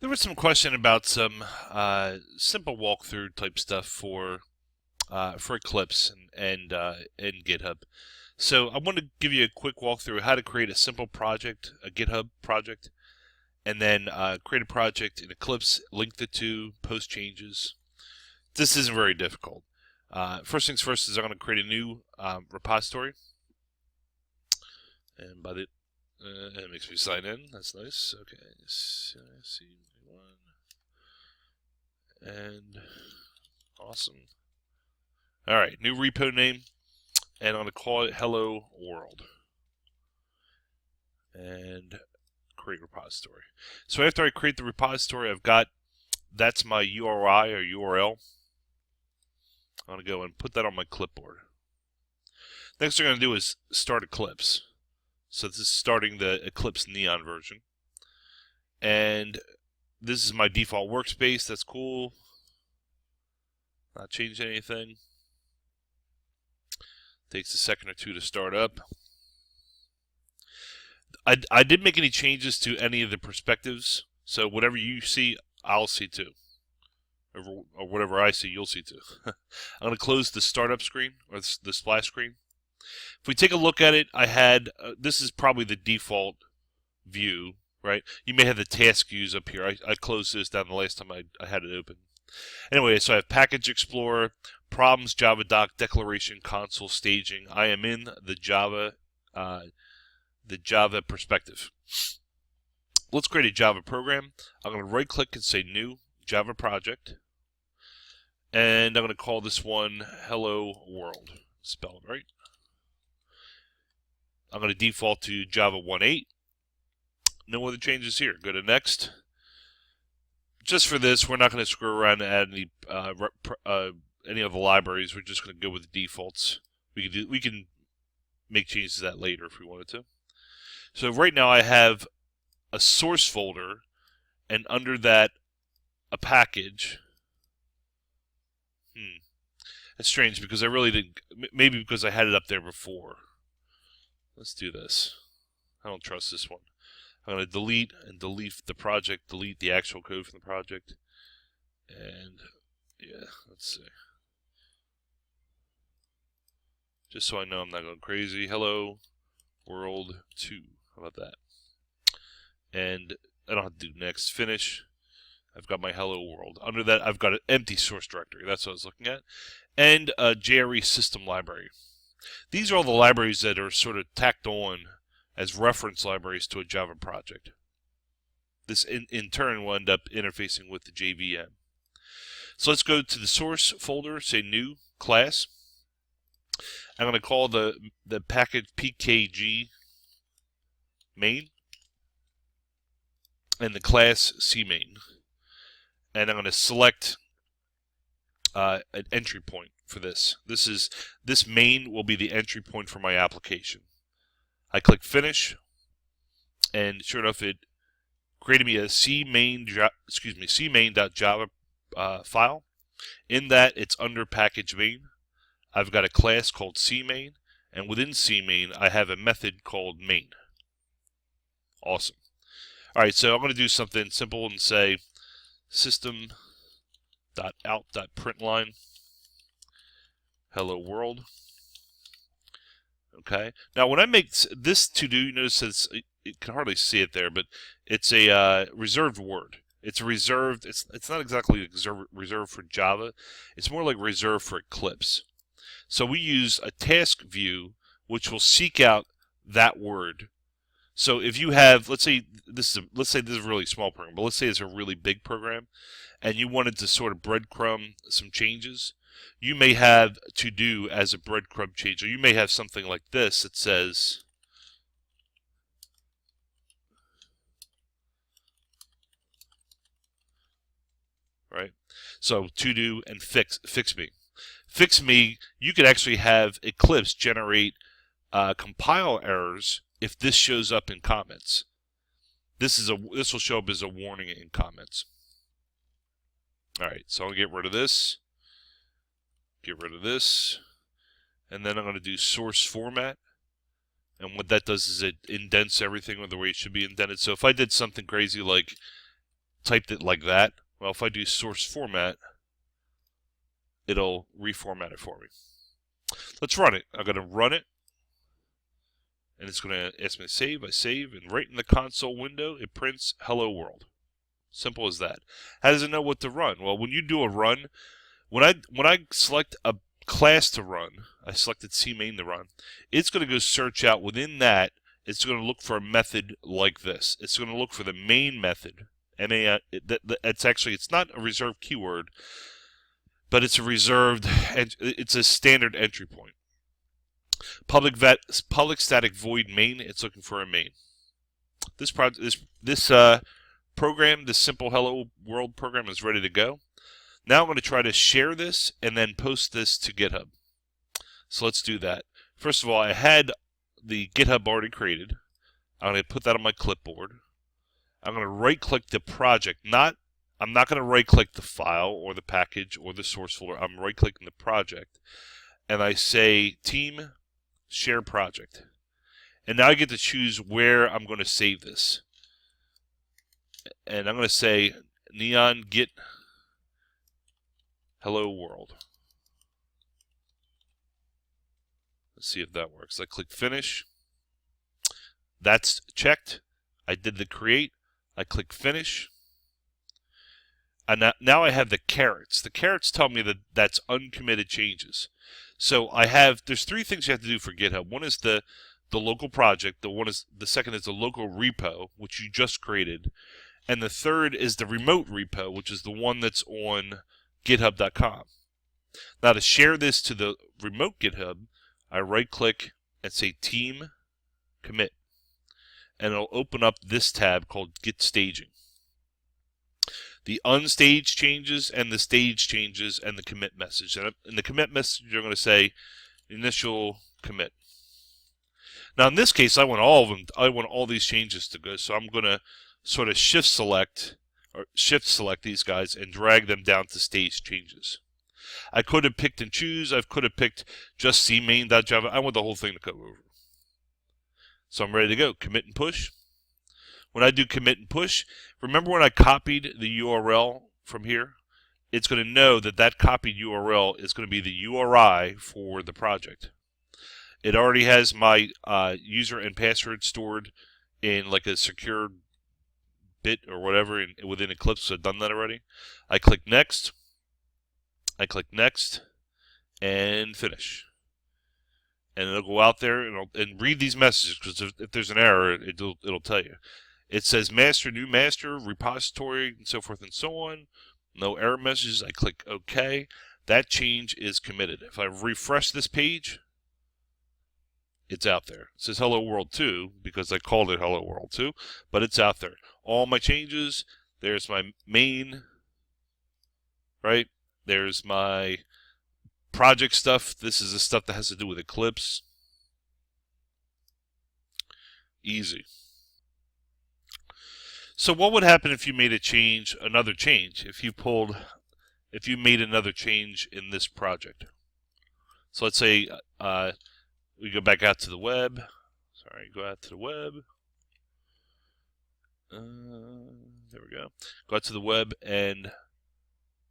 There was some question about some simple walkthrough type stuff for Eclipse and GitHub. So I want to give you a quick walkthrough of how to create a simple project, a GitHub project, and then create a project in Eclipse, link the two, post changes. This isn't very difficult. First things first is I'm going to create a new repository, and by the it makes me sign in. That's nice. Okay, and awesome. All right, new repo name, and I'm going to call it Hello World, and create repository. So after I create the repository, that's my URI or URL. I'm going to go and put that on my clipboard. Next thing I'm going to do is start Eclipse. So this is starting the Eclipse Neon version. And this is my default workspace. That's cool. Not changed anything. Takes a second or two to start up. I didn't make any changes to any of the perspectives. So whatever you see, I'll see too. Or whatever I see, you'll see too. I'm going to close the startup screen, or the splash screen. If we take a look at it, I had, this is probably the default view, right? You may have the task views up here. I closed this down the last time I had it open. Anyway, so I have Package Explorer, Problems, Java Doc, Declaration, Console, Staging. I am in the Java perspective. Let's create a Java program. I'm going to right-click and say New Java Project. And I'm going to call this one Hello World. Spell it right. I'm going to default to Java 1.8. No other changes here. Go to Next. Just for this, we're not going to screw around and add any of the libraries. We're just going to go with the defaults. We can make changes to that later if we wanted to. So right now I have a source folder, and under that a package. That's strange because I really didn't. Maybe because I had it up there before. Let's do this. I don't trust this one. I'm going to delete the project, delete the actual code from the project. And yeah, let's see. Just so I know I'm not going crazy. Hello World 2. How about that? And I don't have to do next. Finish. I've got my Hello World. Under that, I've got an empty source directory. That's what I was looking at. And a JRE system library. These are all the libraries that are sort of tacked on as reference libraries to a Java project. This in turn will end up interfacing with the JVM. So let's go to the source folder, say New, Class. I'm going to call the package PKG main, and the class CMain. And I'm going to select an entry point for this. This main will be the entry point for my application. I click Finish, and sure enough, it created me a cmain.java file. In that, it's under package main. I've got a class called CMain, and within CMain, I have a method called main. Awesome. All right, so I'm going to do something simple and say system.out.println hello world. Okay. Now, when I make this to-do, you notice you can hardly see it there, but it's a reserved word. It's reserved. It's not exactly reserved for Java. It's more like reserved for Eclipse. So we use a task view, which will seek out that word. So if you have, let's say this is a really small program, but let's say it's a really big program, and you wanted to sort of breadcrumb some changes, you may have to do as a breadcrumb change, or you may have something like this that says, right? So to do and fix me. Fix me, you could actually have Eclipse generate compile errors if this shows up in comments. This will show up as a warning in comments. All right, so I'll get rid of this. Get rid of this. And then I'm going to do source format. And what that does is it indents everything the way it should be indented. So if I did something crazy like typed it like that. Well, if I do source format, it'll reformat it for me. Let's run it. I'm going to run it, and it's going to ask me to save. I save, and right in the console window, it prints hello world. Simple as that. How does it know what to run? Well, when you do a run, when I select a class to run, I selected CMain to run, it's going to go search out within that. It's going to look for a method like this. It's going to look for the main method. It's not a reserved keyword, but it's a reserved, it's a standard entry point. Public static void main. It's looking for a main. This program, this simple hello world program, is ready to go. Now I'm going to try to share this and then post this to GitHub. So let's do that. First of all, I had the GitHub already created. I'm going to put that on my clipboard. I'm going to right-click the project. I'm not going to right-click the file or the package or the source folder. I'm right-clicking the project. And I say Team Share Project. And now I get to choose where I'm going to save this. And I'm going to say Neon Git Hello World. Let's see if that works. I click Finish. That's checked. I did the create. I click Finish. And now I have the carets. The carets tell me that that's uncommitted changes. So there's three things you have to do for GitHub. One is the local project. The second is the local repo, which you just created. And the third is the remote repo, which is the one that's on github.com. Now to share this to the remote GitHub, I right-click and say Team Commit. And it'll open up this tab called Git Staging. The unstaged changes and the stage changes and the commit message. And in the commit message, you're going to say initial commit. Now in this case, I want all of them. I want all these changes to go. So I'm going to sort of shift select these guys and drag them down to stage changes. I could have picked and choose. I could have picked just cmain.java. I want the whole thing to go over. So I'm ready to go. Commit and push. When I do commit and push, remember when I copied the URL from here? It's going to know that that copied URL is going to be the URI for the project. It already has my user and password stored in like a secure bit or whatever within Eclipse. So I've done that already. I click Next. I click Next and Finish. And it'll go out there and read these messages, because if there's an error, it'll tell you. It says master, new master, repository, and so forth and so on. No error messages. I click OK. That change is committed. If I refresh this page, it's out there. It says Hello World 2 because I called it Hello World 2, but it's out there. All my changes. There's my main, right? There's my project stuff. This is the stuff that has to do with Eclipse. Easy. So what would happen if you made another change, if you made another change in this project? So let's say we go back out to the web. Sorry, go out to the web. There we go. Go out to the web, and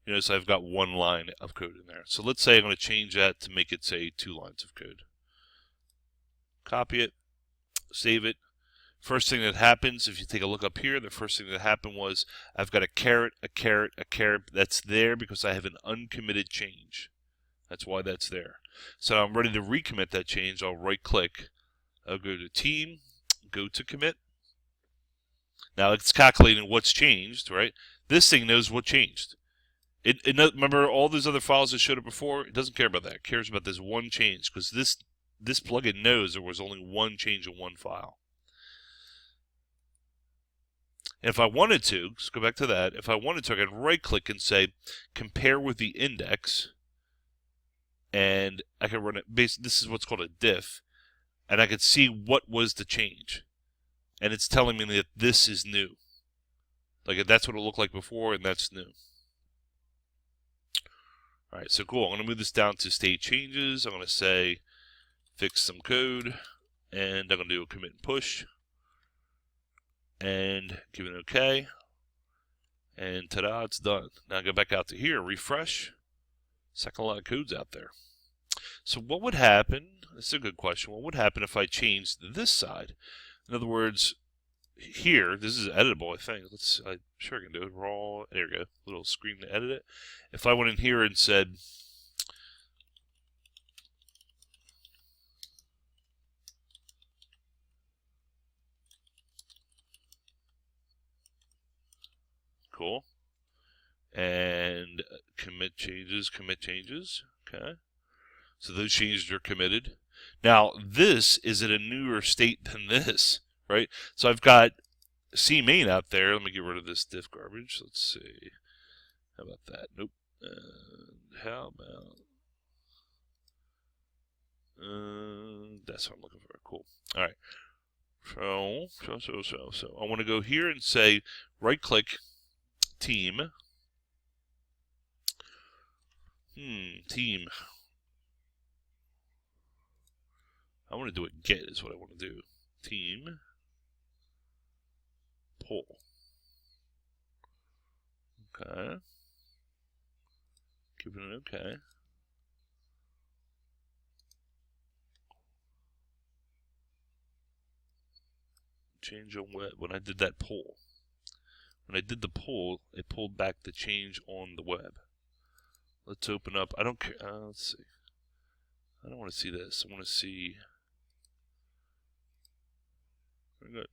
you notice I've got one line of code in there. So let's say I'm going to change that to make it say 2 lines of code. Copy it, save it. First thing that happens, if you take a look up here, the first thing that happened was I've got a caret. That's there because I have an uncommitted change. That's why that's there. So now I'm ready to recommit that change. I'll right-click. I'll go to Team, go to Commit. Now it's calculating what's changed, right? This thing knows what changed. Remember all those other files that showed up before? It doesn't care about that. It cares about this one change, because this plugin knows there was only one change in one file. And if I wanted to, let's go back to that. If I wanted to, I could right-click and say compare with the index, and I could run it. This is what's called a diff, and I could see what was the change, and it's telling me that this is new. Like that's what it looked like before, and that's new. All right, so cool. I'm going to move this down to state changes. I'm going to say fix some code, and I'm going to do a commit and push. And give it an OK. And ta-da, it's done. Now go back out to here, refresh. Second line of code's out there. So what would happen, this is a good question, what would happen if I changed this side? In other words, here, this is editable, I think. I'm sure I can do it. Raw, there we go, little screen to edit it. If I went in here and said, cool, and commit changes, okay. So those changes are committed. Now, this is at a newer state than this, right? So I've got CMain out there. Let me get rid of this diff garbage. Let's see. How about that? Nope. How about... that's what I'm looking for. Cool. All right. So I want to go here and say right-click team. Team. I want to do it get is what I want to do. Team. Pull. Okay. Give it an okay. Change on web. When I did that pull. When I did the pull, it pulled back the change on the web. Let's open up. I don't care. Let's see. I don't want to see this. I want to see. Very good.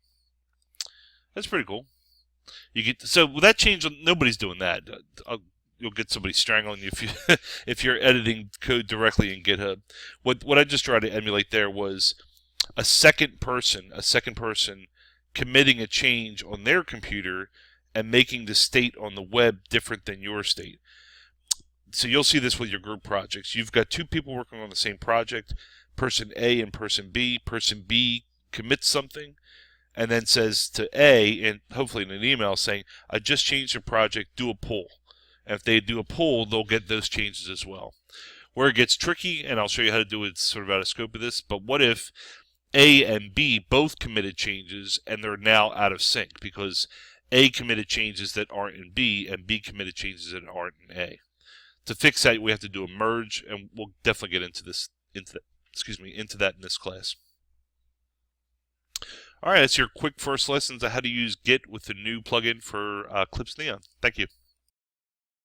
That's pretty cool. You get so with that change. Nobody's doing that. You'll get somebody strangling you if you if you're editing code directly in GitHub. What I just tried to emulate there was a second person committing a change on their computer and making the state on the web different than your state. So you'll see this with your group projects. You've got two people working on the same project, person A and person B. Person B commits something and then says to A, and hopefully in an email saying, I just changed the project, do a pull. And if they do a pull, they'll get those changes as well. Where it gets tricky, and I'll show you how to do it sort of out of scope of this, but what if A and B both committed changes and they're now out of sync because A committed changes that aren't in B and B committed changes that aren't in A. To fix that, we have to do a merge, and we'll definitely get into that in this class. All right, that's your quick first lessons on how to use Git with the new plugin for Eclipse Neon. Thank you.